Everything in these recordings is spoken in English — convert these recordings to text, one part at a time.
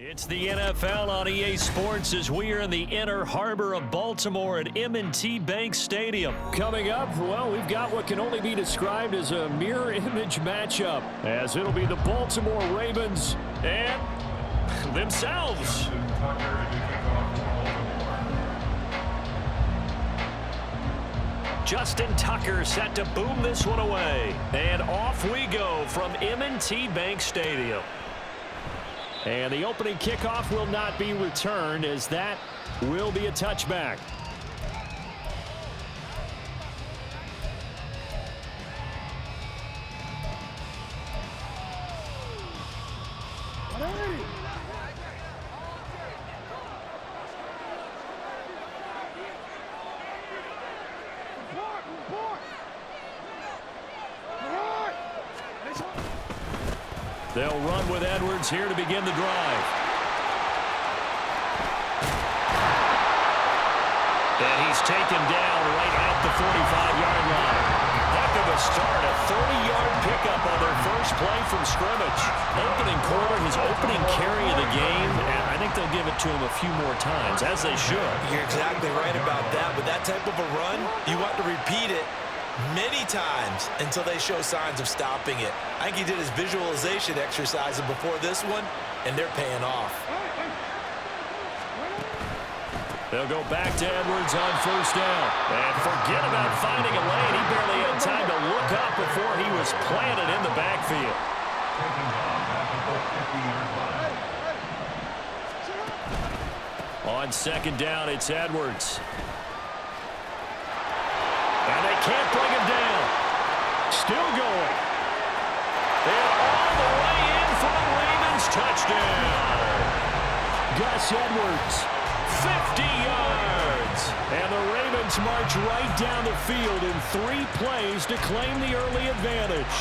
It's the NFL on EA Sports as we are in the inner harbor of Baltimore at M&T Bank Stadium. Coming up, well, we've got what can only be described as a mirror image matchup, as it'll be the Baltimore Ravens and themselves. Justin Tucker set to boom this one away. And off we go from M&T Bank Stadium. And the opening kickoff will not be returned, as that will be a touchback. They'll run with Edwards here to begin the drive. And he's taken down right at the 45-yard line. Heck of a start, a 30-yard pickup on their first play from scrimmage. Opening quarter, his opening carry of the game, and I think they'll give it to him a few more times, as they should. You're exactly right about that. With that type of a run, you want to repeat it many times until they show signs of stopping it. I think he did his visualization exercises before this one, and they're paying off. They'll go back to Edwards on first down. And forget about finding a lane. He barely had time to look up before he was planted in the backfield. On second down, it's Edwards. And they can't bring him down. Still going. And all the way in for the Ravens touchdown. Gus Edwards, 50 yards. And the Ravens march right down the field in 3 plays to claim the early advantage.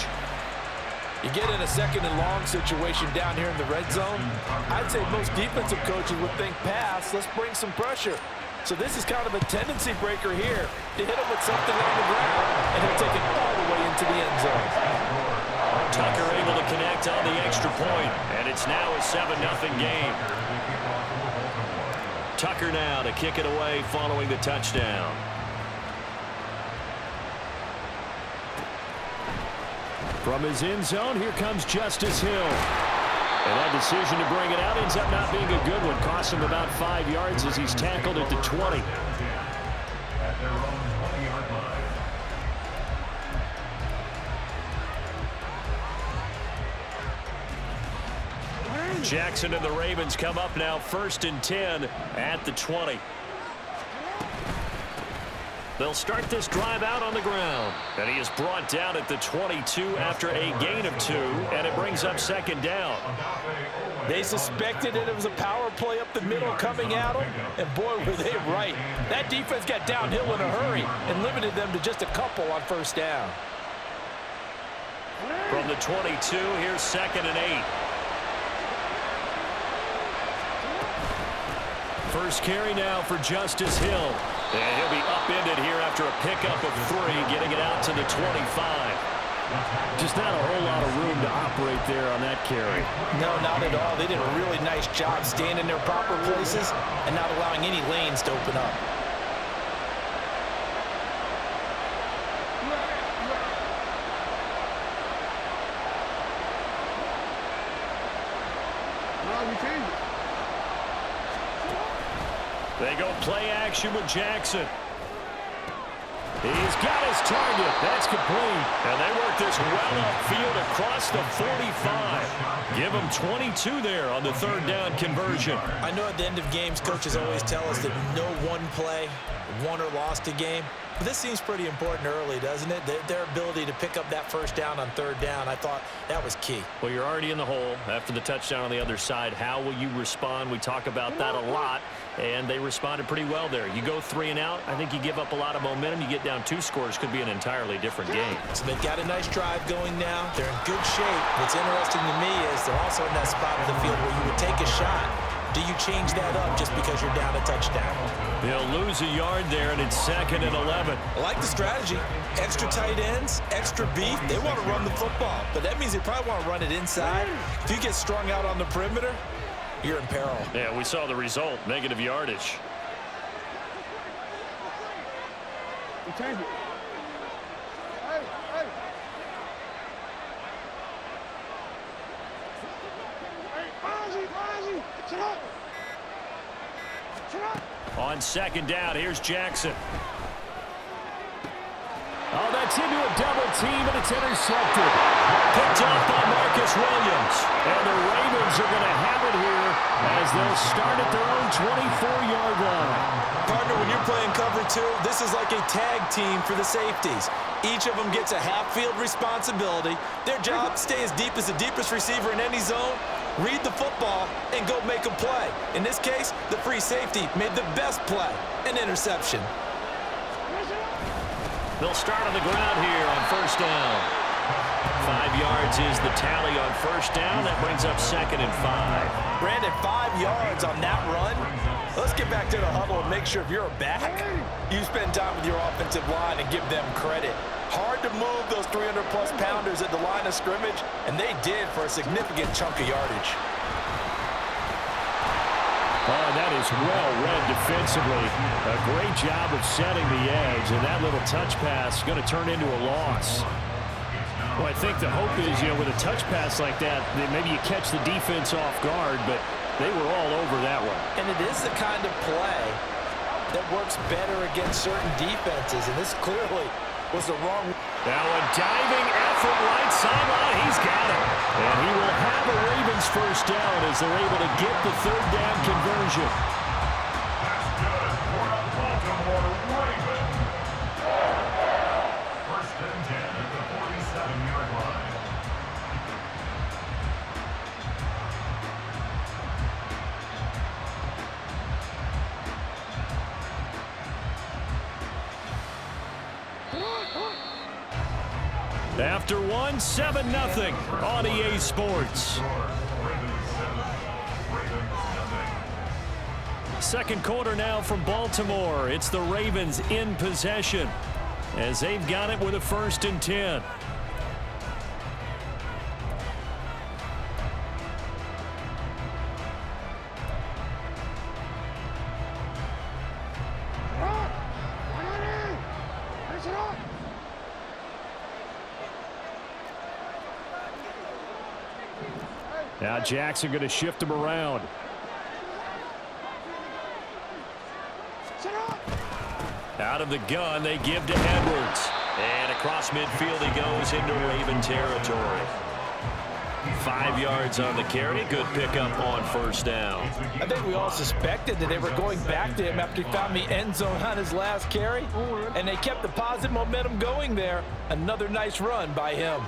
You get in a second and long situation down here in the red zone. I'd say most defensive coaches would think pass. Let's bring some pressure. So this is kind of a tendency breaker here to hit him with something on the ground, and he'll take it all the way into the end zone. Tucker able to connect on the extra point, and it's now a 7-0 game. Tucker now to kick it away following the touchdown. From his end zone, here comes Justice Hill. And that decision to bring it out ends up not being a good one. Costs him about 5 yards as he's tackled at the 20. Jackson and the Ravens come up now 1st and 10 at the 20. They'll start this drive out on the ground. And he is brought down at the 22 after a gain of 2, and it brings up second down. They suspected it was a power play up the middle coming at them, and boy, were they right. That defense got downhill in a hurry and limited them to just a couple on first down. From the 22, here's 2nd and 8. First carry now for Justice Hill. And he'll be upended here after a pickup of 3, getting it out to the 25. Just not a whole lot of room to operate there on that carry. No, not at all. They did a really nice job staying in their proper places and not allowing any lanes to open up. They go play action with Jackson. He's got his target. That's complete. And they work this well upfield across the 45. Give them 22 there on the 3rd down conversion. I know at the end of games, coaches always tell us that no one play won or lost a game. But this seems pretty important early, doesn't it? Their ability to pick up that first down on 3rd down, I thought that was key. Well, you're already in the hole after the touchdown on the other side. How will you respond? We talk about that a lot, and they responded pretty well there. You go 3 and out, I think you give up a lot of momentum. You get down 2 scores, could be an entirely different game. So they've got a nice drive going now. They're in good shape. What's interesting to me is they're also in that spot of the field where you would take a shot. Do you change that up just because you're down a touchdown? They'll lose a yard there, and it's 2nd and 11. I like the strategy. Extra tight ends, extra beef. They want to run the football, but that means they probably want to run it inside. If you get strung out on the perimeter, you're in peril. Yeah, we saw the result, negative yardage. Change it. On second down, here's Jackson. Oh, that's into a double team, and it's intercepted. Picked off by Marcus Williams. And the Ravens are going to have it here as they'll start at their own 24-yard line. Partner, when you're playing cover two, this is like a tag team for the safeties. Each of them gets a half-field responsibility. Their job, stay as deep as the deepest receiver in any zone, read the football, and go make a play. In this case, the free safety made the best play, an interception. They'll start on the ground here on first down. 5 yards is the tally on first down. That brings up 2nd and 5. Brandon, 5 yards on that run. Let's get back to the huddle and make sure if you're a back, you spend time with your offensive line and give them credit. Hard to move those 300-plus pounders at the line of scrimmage, and they did for a significant chunk of yardage. Oh, that is well read defensively. A great job of setting the edge, and that little touch pass is going to turn into a loss. Well, I think the hope is, with a touch pass like that, maybe you catch the defense off guard, but they were all over that one. And it is the kind of play that works better against certain defenses, and this clearly was the wrong. Now a diving effort right sideline. He's got it. And he will have a Ravens first down as they're able to get the 3rd down conversion. That's good for the Baltimore Ravens. First and 10 at the 47-yard line. After one, 7-0 on EA Sports. Second quarter now from Baltimore. It's the Ravens in possession as they've got it with a 1st and 10. Now Jackson going to shift him around. Out of the gun, they give to Edwards. And across midfield he goes into Raven territory. 5 yards on the carry. Good pickup on first down. I think we all suspected that they were going back to him after he found the end zone on his last carry. And they kept the positive momentum going there. Another nice run by him.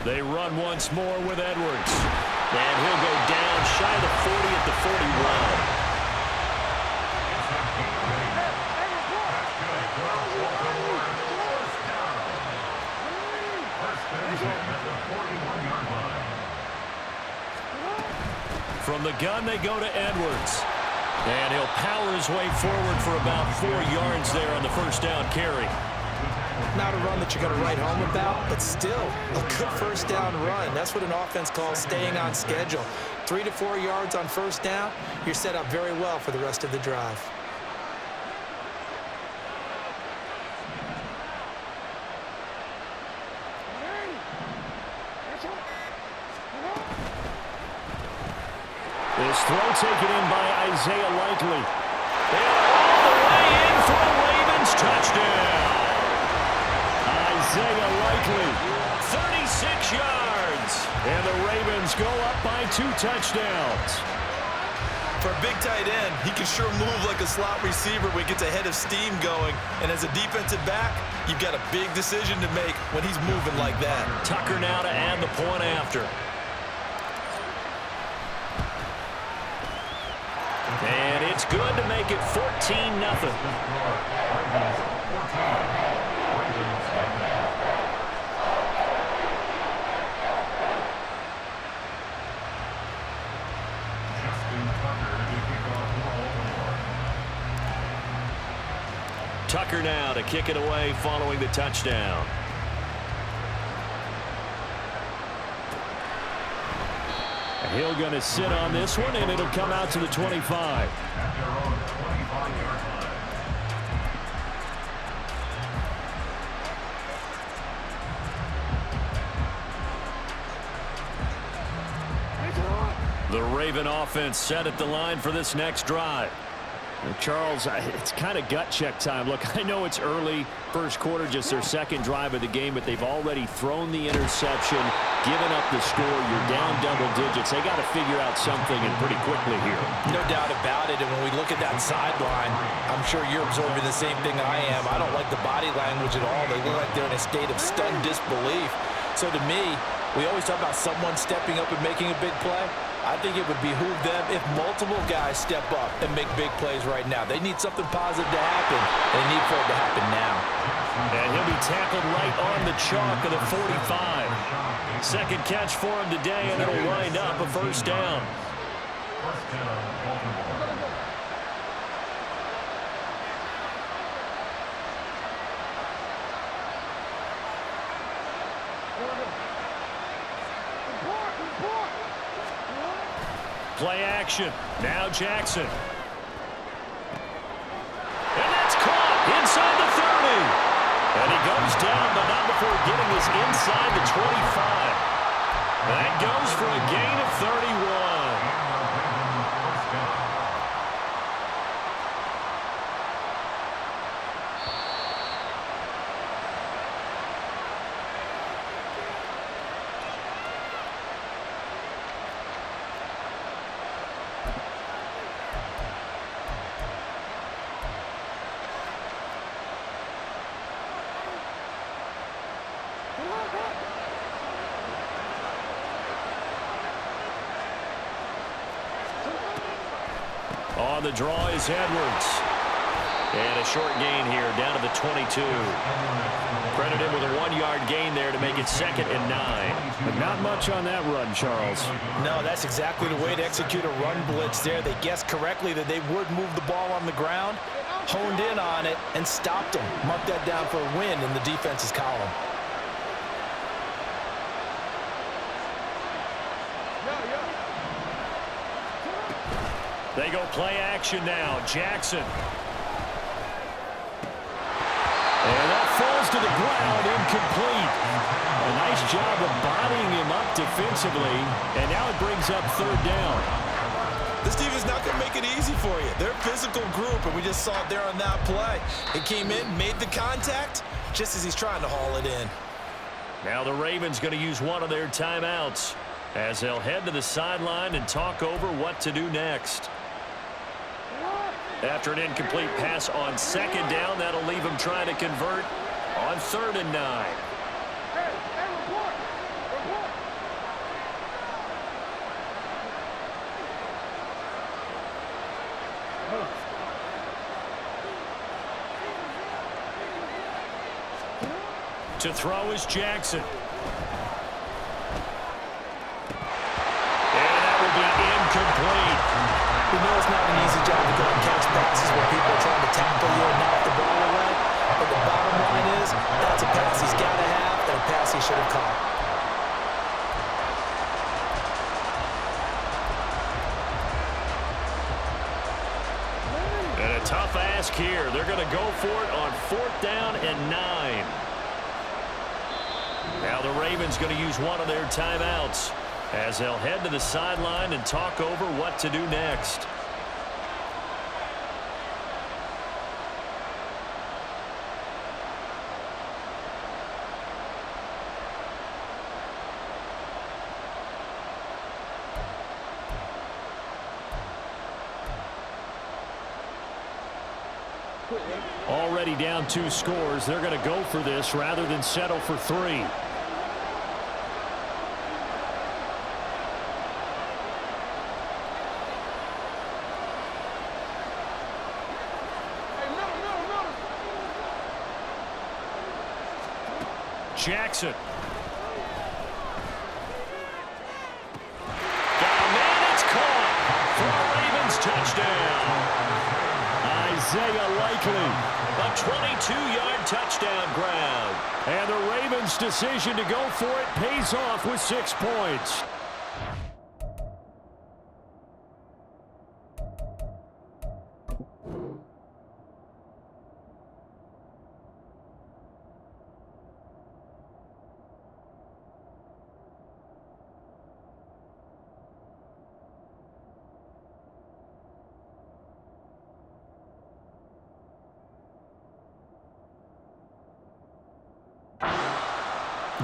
They run once more with Edwards. And he'll go down shy of the 40 at the 41. From the gun, they go to Edwards. And he'll power his way forward for about 4 yards there on the first down carry. Not a run that you're going to write home about, but still a good first down run. That's what an offense calls staying on schedule. 3 to 4 yards on first down, you're set up very well for the rest of the drive. This throw taken in by Isaiah Likely. And all the way in for a Ravens touchdown. Isaiah Likely, 36 yards. And the Ravens go up by 2 touchdowns. For a big tight end, he can sure move like a slot receiver when he gets a head of steam going. And as a defensive back, you've got a big decision to make when he's moving like that. Tucker now to add the point after. And it's good to make it 14-0. Tucker now to kick it away following the touchdown. He'll going to sit on this one, and it'll come out to the 25. At their own 25-yard line. The Raven offense set at the line for this next drive. Charles, it's kind of gut check time. Look, I know it's early, first quarter, just their second drive of the game, but they've already thrown the interception, given up the score. You're down double digits. They got to figure out something, and pretty quickly here. No doubt about it. And when we look at that sideline, I'm sure you're absorbing the same thing I am. I don't like the body language at all. They look like they're in a state of stunned disbelief. So to me, we always talk about someone stepping up and making a big play. I think it would behoove them if multiple guys step up and make big plays right now. They need something positive to happen, and they need for it to happen now. And he'll be tackled right on the chalk of the 45. Second catch for him today, and it'll wind up a first down. First down, Baltimore. Play action. Now Jackson. And that's caught inside the 30. And he goes down, but not before getting us inside the 25. That goes for a gain of 31. On the draw is Edwards. And a short gain here down to the 22. Credit him with a 1-yard gain there to make it 2nd and 9. But not much on that run, Charles. No, that's exactly the way to execute a run blitz there. They guessed correctly that they would move the ball on the ground, honed in on it, and stopped them. Marked that down for a win in the defense's column. They go play action now. Jackson. And that falls to the ground, incomplete. A nice job of bodying him up defensively, and now it brings up 3rd down. This team is not going to make it easy for you. They're a physical group, and we just saw it there on that play. It came in, made the contact, just as he's trying to haul it in. Now the Ravens going to use one of their timeouts as they'll head to the sideline and talk over what to do next. After an incomplete pass on 2nd down, that'll leave him trying to convert on 3rd and 9. To throw is Jackson. And that will be incomplete. We know it's not an easy job to go and catch passes when people are trying to tackle you and knock the ball away. But the bottom line is, that's a pass he's got to have and a pass he should have caught. And a tough ask here. They're going to go for it on 4th down and 9. Now the Ravens going to use one of their timeouts as they'll head to the sideline and talk over what to do next. Already down 2 scores. They're going to go for this rather than settle for 3. Jackson. Got a man, it's caught for a Ravens touchdown. Isaiah Likely, a 22-yard touchdown grab. And the Ravens' decision to go for it pays off with 6 points.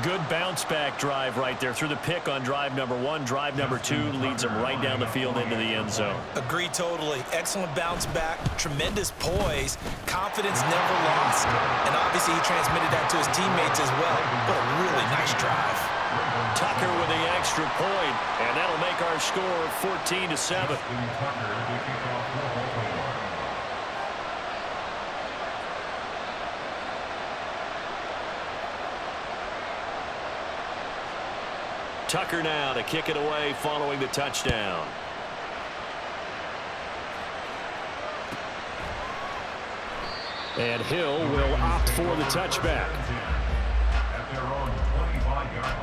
Good bounce-back drive right there. Through the pick on drive number 1. Drive number 2 leads them right down the field into the end zone. Agree totally. Excellent bounce back, tremendous poise, confidence never lost. And obviously he transmitted that to his teammates as well. What a really nice drive. Tucker with the extra point, and that'll make our score 14-7. Tucker now to kick it away following the touchdown. And Hill will opt for the touchback. At their own 25-yard line.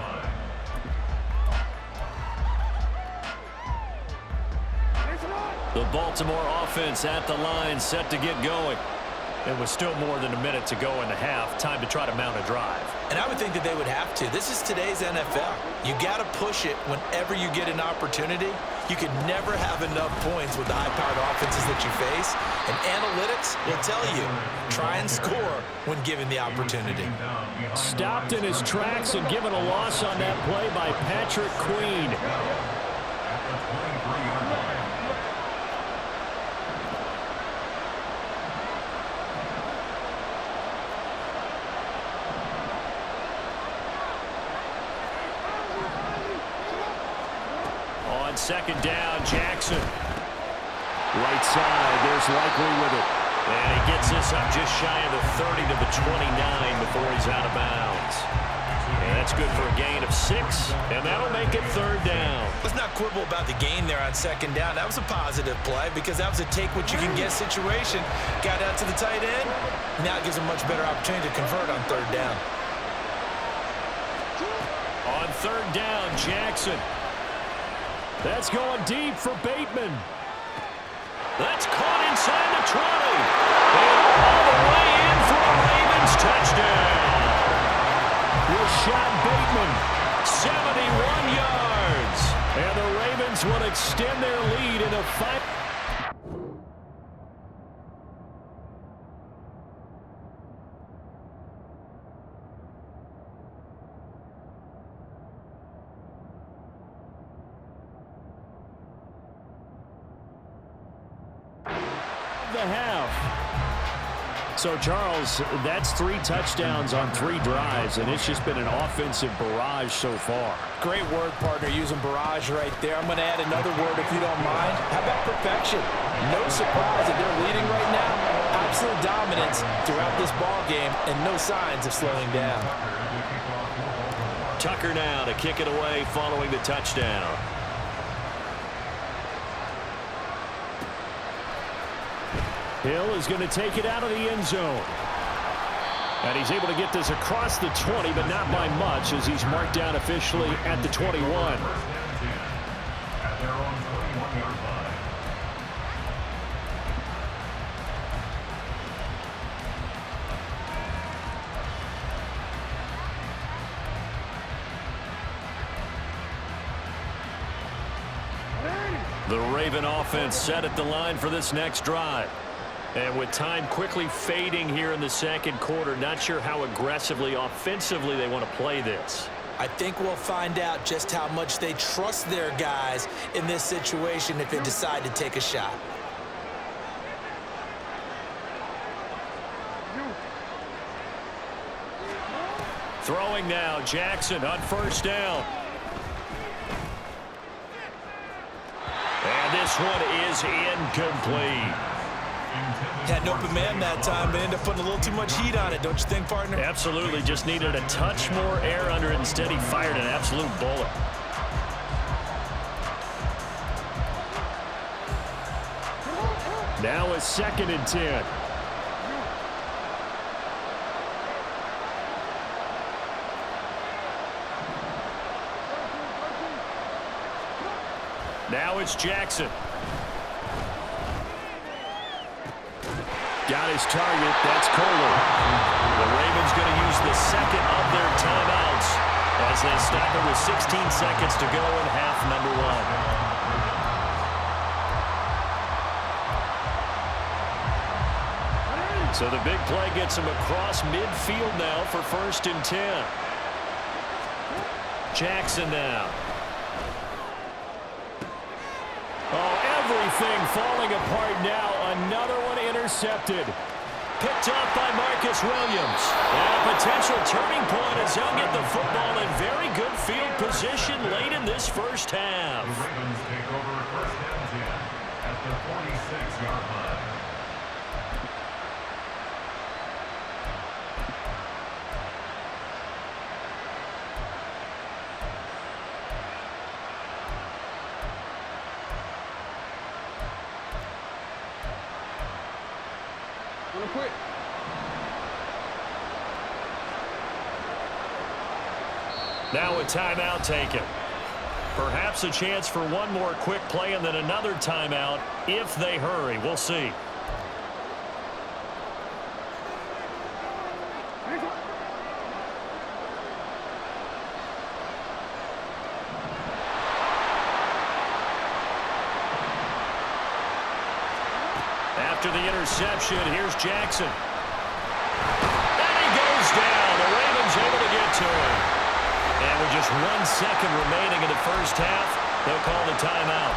The Baltimore offense at the line, set to get going. It was still more than a minute to go in the half. Time to try to mount a drive. And I would think that they would have to. This is today's NFL. You got to push it whenever you get an opportunity. You could never have enough points with the high-powered offenses that you face. And analytics will tell you, try and score when given the opportunity. Stopped in his tracks and given a loss on that play by Patrick Queen. Second down, Jackson. Right side, there's Likely with it. And he gets this up just shy of the 30 to the 29 before he's out of bounds. And that's good for a gain of 6, and that'll make it third down. Let's not quibble about the gain there on second down. That was a positive play because that was a take-what-you-can-get situation. Got out to the tight end. Now it gives a much better opportunity to convert on third down. On third down, Jackson. That's going deep for Bateman. That's caught inside the 20. And all the way in for a Ravens touchdown. Rashad Bateman, 71 yards. And the Ravens will extend their lead in a fight. The half. So, Charles, that's 3 touchdowns on 3 drives, and it's just been an offensive barrage so far. Great word, partner, using barrage right there. I'm going to add another word if you don't mind. How about perfection? No surprise that they're leading right now. Absolute dominance throughout this ball game and no signs of slowing down. Tucker now to kick it away following the touchdown. Hill is going to take it out of the end zone. And he's able to get this across the 20, but not by much, as he's marked down officially at the 21. At their own 21-yard line. The Raven offense set at the line for this next drive. And with time quickly fading here in the second quarter, not sure how aggressively, offensively they want to play this. I think we'll find out just how much they trust their guys in this situation if they decide to take a shot. Throwing now, Jackson on first down. And this one is incomplete. Had an open man that time, but ended up putting a little too much heat on it, don't you think, partner? Absolutely. Just needed a touch more air under it. Instead, he fired an absolute bullet. Now it's 2nd and 10. Now it's Jackson. Got his target. That's Kohler. The Ravens going to use the second of their timeouts as they stop it with 16 seconds to go in half number 1. So the big play gets him across midfield now for 1st and 10. Jackson now. Oh, everything falling apart now. Another one intercepted. Picked up by Marcus Williams. And a potential turning point as he'll get the football in very good field position late in this first half. The Ravens take over first and 10 at the 46-yard line. Quick. Now a timeout taken. Perhaps a chance for one more quick play and then another timeout if they hurry. We'll see. After the interception, here's Jackson. And he goes down. The Ravens able to get to him. And with just 1 second remaining in the first half, they'll call the timeout.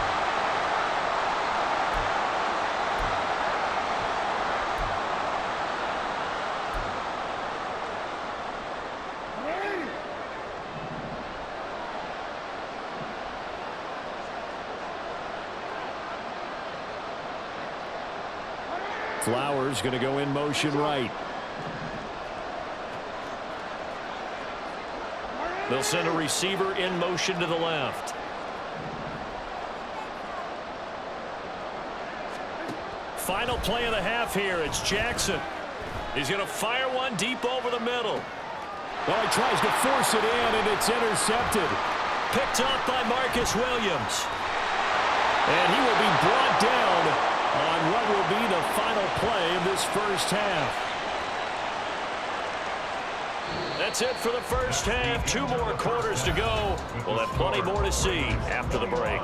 Flowers going to go in motion right. They'll send a receiver in motion to the left. Final play of the half here. It's Jackson. He's going to fire one deep over the middle. Well, he tries to force it in, and it's intercepted. Picked up by Marcus Williams. And he will be brought down on what will be the final play of this first half. That's it for the first half. 2 more quarters to go. We'll have plenty more to see after the break.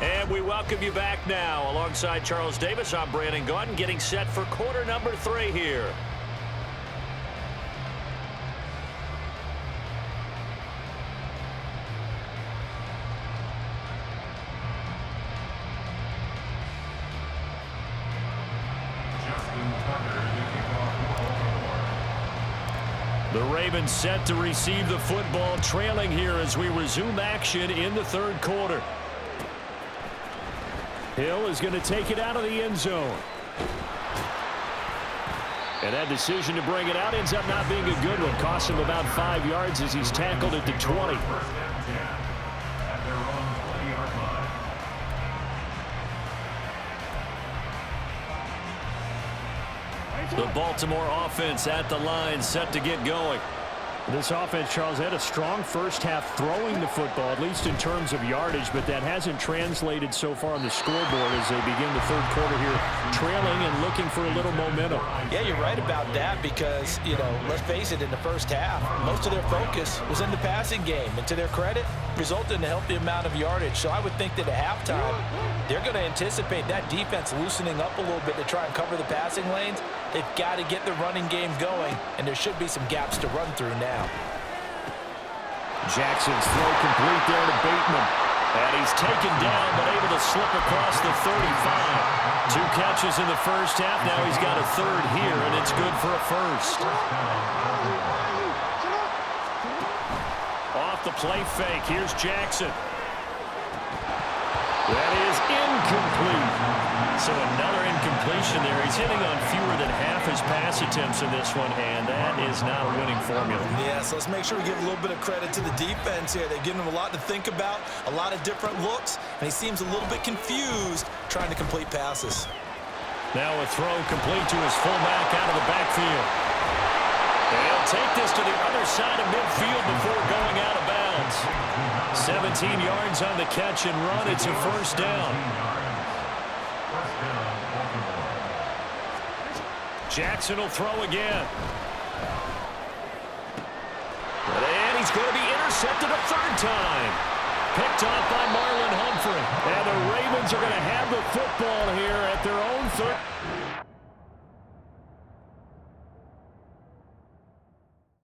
And we welcome you back now. Alongside Charles Davis, I'm Brandon Gaudin, getting set for quarter number 3 here. The Ravens set to receive the football, trailing here as we resume action in the third quarter. Hill is going to take it out of the end zone. And that decision to bring it out ends up not being a good one. Costs him about 5 yards as he's tackled at the 20. The Baltimore offense at the line, set to get going. This offense, Charles, had a strong first half throwing the football, at least in terms of yardage, but that hasn't translated so far on the scoreboard as they begin the third quarter here, trailing and looking for a little momentum. Yeah, you're right about that because, you know, let's face it, in the first half, most of their focus was in the passing game, and to their credit, resulted in a healthy amount of yardage. So I would think that at halftime, they're going to anticipate that defense loosening up a little bit to try and cover the passing lanes. They've got to get the running game going, and there should be some gaps to run through now. Jackson's throw complete there to Bateman. And he's taken down, but able to slip across the 35. 2 catches in the first half. Now he's got a third here, and it's good for a first. Off the play fake. Here's Jackson. That is incomplete. So another incompletion there. He's hitting on fewer than half his pass attempts in this one, and that is not a winning formula. Yeah, so let's make sure we give a little bit of credit to the defense here. They've given him a lot to think about, a lot of different looks, and he seems a little bit confused trying to complete passes. Now a throw complete to his fullback out of the backfield. And he'll take this to the other side of midfield before going out of bounds. 17 yards on the catch and run. It's a first down. Jackson will throw again. And he's going to be intercepted a third time. Picked off by Marlon Humphrey. And the Ravens are going to have the football here at their own 30.